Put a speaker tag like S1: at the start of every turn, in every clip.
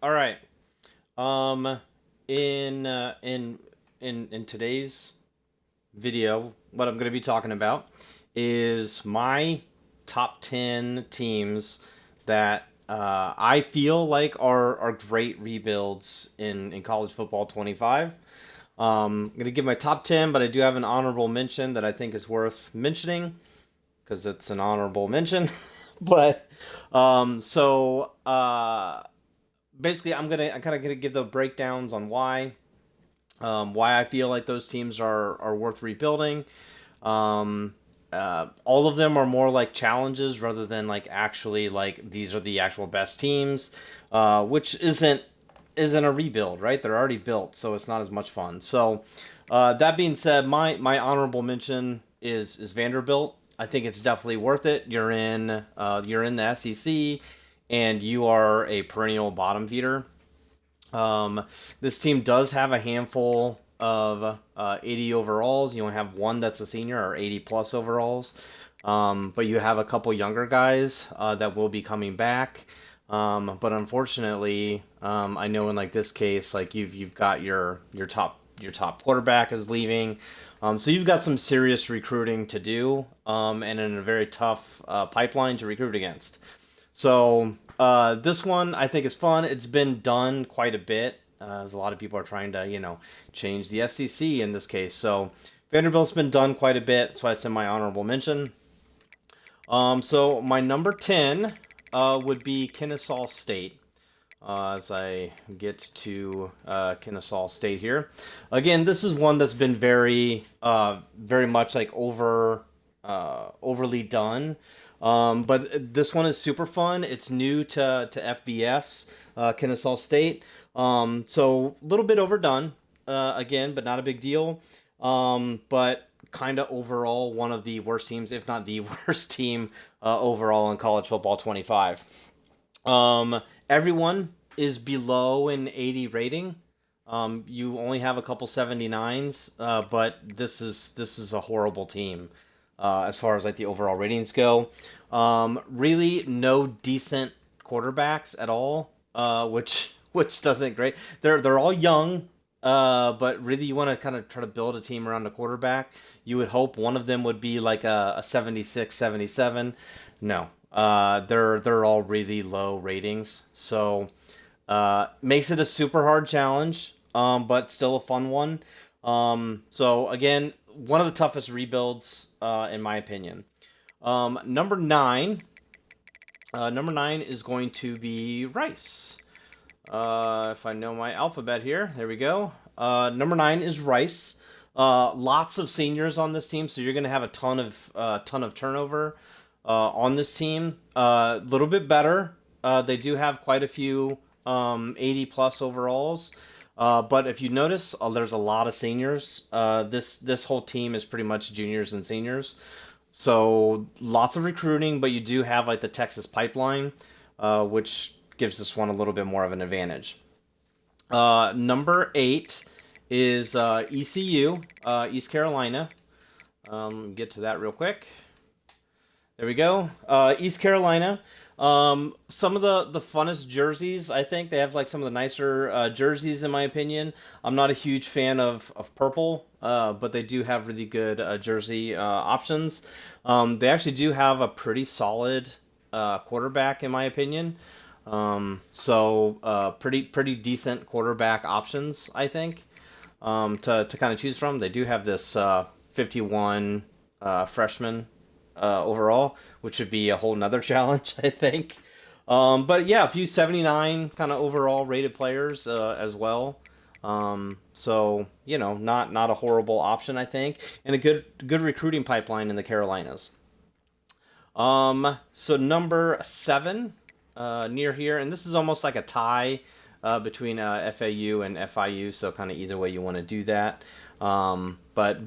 S1: All right. Um, in in today's video, what I'm going to be talking about is my top 10 teams that I feel like are great rebuilds in college football 25. I'm going to give my top 10, but I do have an honorable mention that I think is worth mentioning because it's an honorable mention. but so basically, I'm kind of gonna give the breakdowns on why I feel like those teams are worth rebuilding. Um, all of them are more like challenges rather than like actually like these are the actual best teams, which isn't a rebuild, right? They're already built, so it's not as much fun. So that being said, my honorable mention is Vanderbilt. I think it's definitely worth it. You're in the SEC, and you are a perennial bottom feeder. Um, this team does have a handful of 80 overalls. You only have one that's a senior or 80 plus overalls. But you have a couple younger guys that will be coming back. But unfortunately, I know in like this case, like you've got your top quarterback is leaving. So you've got some serious recruiting to do, and in a very tough pipeline to recruit against. So this one I think is fun. It's been done quite a bit, as a lot of people are trying to change the FCC in this case. So Vanderbilt's been done quite a bit, so it's in my honorable mention. So my number 10 would be Kennesaw State. As I get to Kennesaw State here, again, this is one that's been very much like overly done. But this one is super fun. It's new to FBS, Kennesaw State. So a little bit overdone, again, but not a big deal. But kind of overall one of the worst teams, if not the worst team overall in college football 25. Everyone is below an 80 rating. You only have a couple 79s, but this is a horrible team as far as like the overall ratings go. Really, no decent quarterbacks at all, which doesn't great. They're all young, but really you want to kind of try to build a team around a quarterback. You would hope one of them would be like a 76, 77. No, they're all really low ratings, so makes it a super hard challenge, but still a fun one. So again, one of the toughest rebuilds, in my opinion. Number nine. Number nine is going to be Rice. If I know my alphabet here, there we go. Number nine is Rice. Lots of seniors on this team, so you're going to have a ton of turnover on this team. A little bit better. They do have quite a few 80 plus overalls. But if you notice, there's a lot of seniors. This whole team is pretty much juniors and seniors. So lots of recruiting, but you do have like the Texas pipeline, which gives this one a little bit more of an advantage. Number 8 is ECU, East Carolina. Get to that real quick. There we go. East Carolina. Some of the funnest jerseys, I think. They have like some of the nicer jerseys, in my opinion. I'm not a huge fan of purple, but they do have really good jersey options. They actually do have a pretty solid quarterback, in my opinion. So pretty decent quarterback options, I think, to kind of choose from. They do have this 51 freshman overall, which would be a whole nother challenge, I think. But yeah, a few 79 kind of overall rated players as well. So not a horrible option, I think, and a good recruiting pipeline in the Carolinas. So number 7, near here, and this is almost like a tie between FAU and FIU, so kind of either way you want to do that. But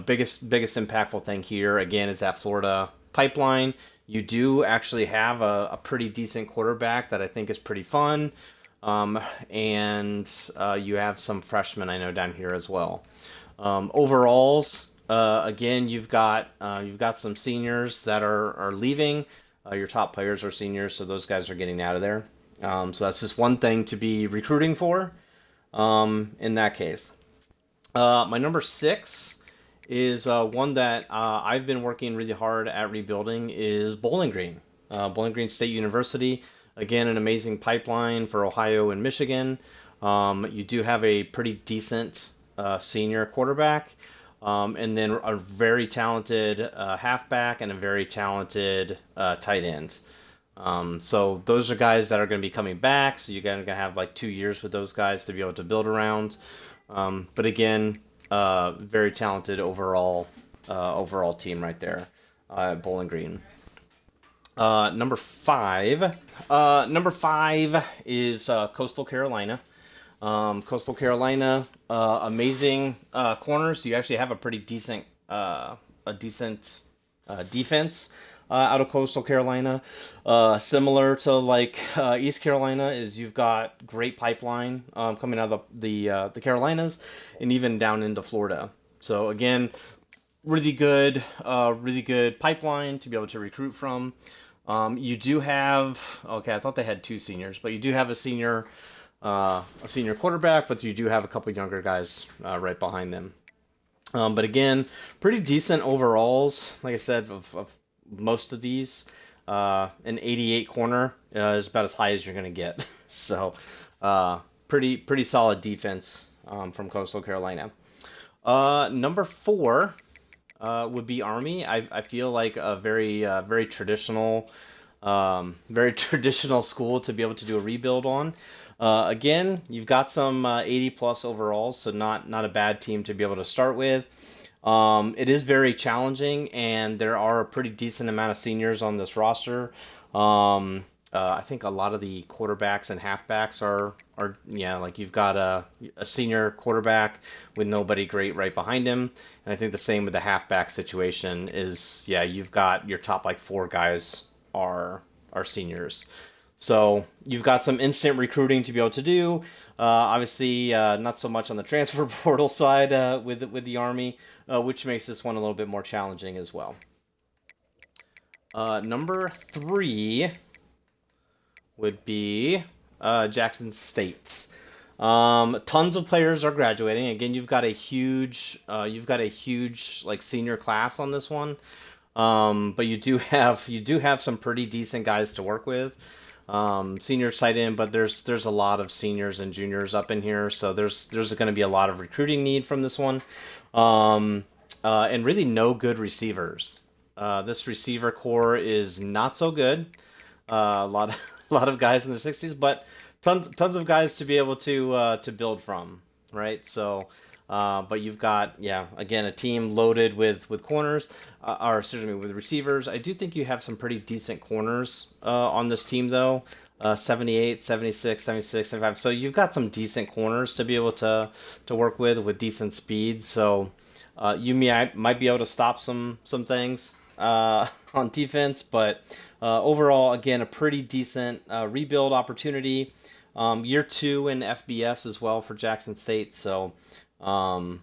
S1: biggest impactful thing here again is that Florida pipeline. You do actually have a pretty decent quarterback that I think is pretty fun, and you have some freshmen I know down here as well. Overalls, again, you've got some seniors that are leaving. Your top players are seniors, so those guys are getting out of there. So that's just one thing to be recruiting for in that case. My number 6 is one that I've been working really hard at rebuilding is Bowling Green. Bowling Green State University, again, an amazing pipeline for Ohio and Michigan. You do have a pretty decent senior quarterback, and then a very talented halfback and a very talented tight end. So those are guys that are going to be coming back. So you're going to have like 2 years with those guys to be able to build around. But again, very talented overall team right there at Bowling Green. Number 5. Number 5 is Coastal Carolina. Coastal Carolina, amazing corners. So you actually have a pretty decent defense out of Coastal Carolina. Similar to like East Carolina, is you've got great pipeline coming out of the Carolinas and even down into Florida. So again, really good pipeline to be able to recruit from. You do have, okay, I thought they had 2 seniors, but you do have a senior quarterback, but you do have a couple younger guys right behind them. But again, pretty decent overalls. Like I said, of most of these, an 88 corner is about as high as you're going to get. So pretty solid defense from Coastal Carolina. Number 4 would be Army. I feel like a very traditional school to be able to do a rebuild on. Again, you've got some 80 plus overalls, so not a bad team to be able to start with. It is very challenging, and there are a pretty decent amount of seniors on this roster. I think a lot of the quarterbacks and halfbacks are like you've got a senior quarterback with nobody great right behind him, and I think the same with the halfback situation is you've got your top like 4 guys are seniors. So you've got some instant recruiting to be able to do. Obviously, not so much on the transfer portal side with the Army, which makes this one a little bit more challenging as well. Number 3 would be Jackson State. Tons of players are graduating. Again, you've got a huge like senior class on this one. But you do have some pretty decent guys to work with. Senior tight end, but there's a lot of seniors and juniors up in here, so there's going to be a lot of recruiting need from this one, and really no good receivers. This receiver core is not so good. A lot of guys in their 60s, but tons of guys to be able to build from, right? So. But you've got, again, a team loaded with corners, with receivers. I do think you have some pretty decent corners on this team, though. 78, 76, 76, 75. So you've got some decent corners to be able to work with decent speed. So you might be able to stop some things on defense. But overall, again, a pretty decent rebuild opportunity. Year 2 in FBS as well for Jackson State. So... and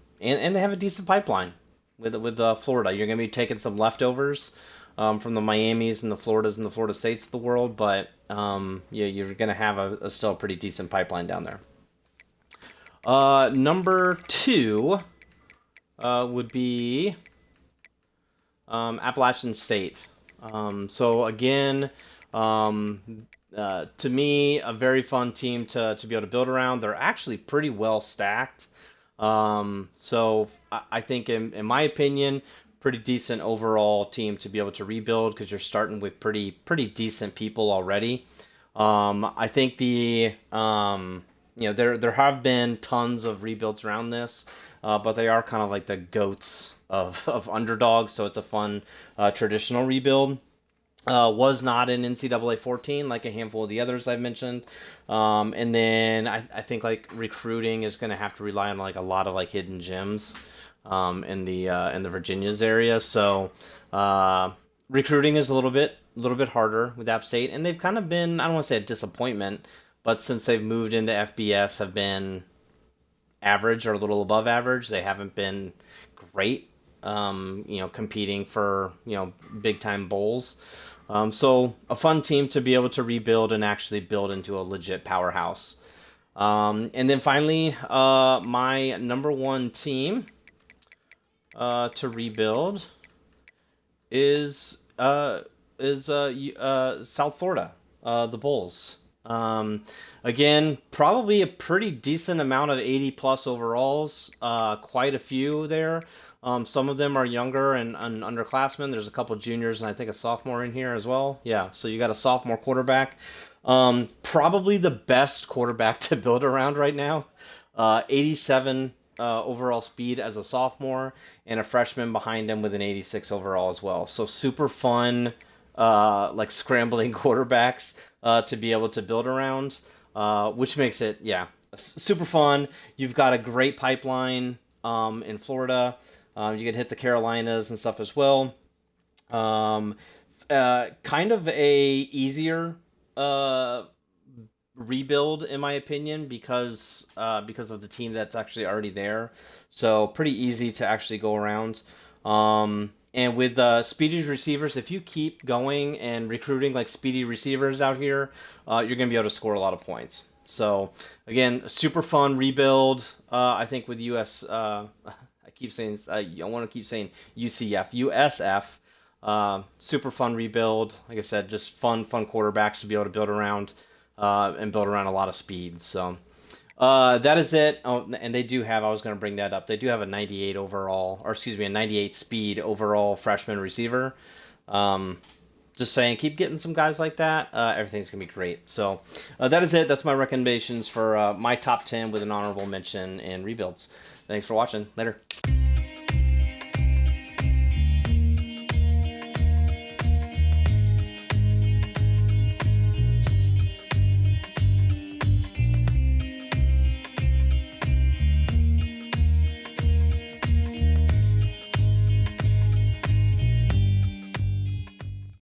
S1: they have a decent pipeline with Florida. You're going to be taking some leftovers from the Miamis and the Floridas and the Florida States of the world, but you're going to have a still pretty decent pipeline down there. Number 2 would be Appalachian State. So again, to me, a very fun team to be able to build around. They're actually pretty well stacked. So I think in my opinion, pretty decent overall team to be able to rebuild because you're starting with pretty decent people already. I think there have been tons of rebuilds around this, but they are kind of like the goats of underdogs. So it's a fun traditional rebuild. Was not in NCAA 14 like a handful of the others I've mentioned. And then I think like recruiting is going to have to rely on like a lot of like hidden gems in the Virginias area. So recruiting is a little bit harder with App State, and they've kind of been, I don't want to say a disappointment, but since they've moved into FBS have been average or a little above average. They haven't been great, competing for big time bowls. So a fun team to be able to rebuild and actually build into a legit powerhouse. And then finally, my number one team to rebuild is South Florida, the Bulls. Again, probably a pretty decent amount of 80 plus overalls. Quite a few there. Some of them are younger and underclassmen. There's a couple juniors and I think a sophomore in here as well. Yeah, so you got a sophomore quarterback. Probably the best quarterback to build around right now. 87 overall speed as a sophomore, and a freshman behind him with an 86 overall as well. So super fun, like scrambling quarterbacks to be able to build around, which makes it, yeah, super fun. You've got a great pipeline in Florida. You can hit the Carolinas and stuff as well. Kind of a easier rebuild in my opinion because of the team that's actually already there. So pretty easy to actually go around. And with speedy receivers, if you keep going and recruiting like speedy receivers out here, you're going to be able to score a lot of points. So again, super fun rebuild. I think with US, I keep saying I want to keep saying USF. Super fun rebuild. Like I said, just fun quarterbacks to be able to build around, and build around a lot of speed. So that is it. Oh, and they do have, I was going to bring that up. They do have a 98 overall, or excuse me, a 98 speed overall freshman receiver. Just saying, keep getting some guys like that. Everything's going to be great. So that is it. That's my recommendations for my top 10 with an honorable mention and rebuilds. Thanks for watching. Later.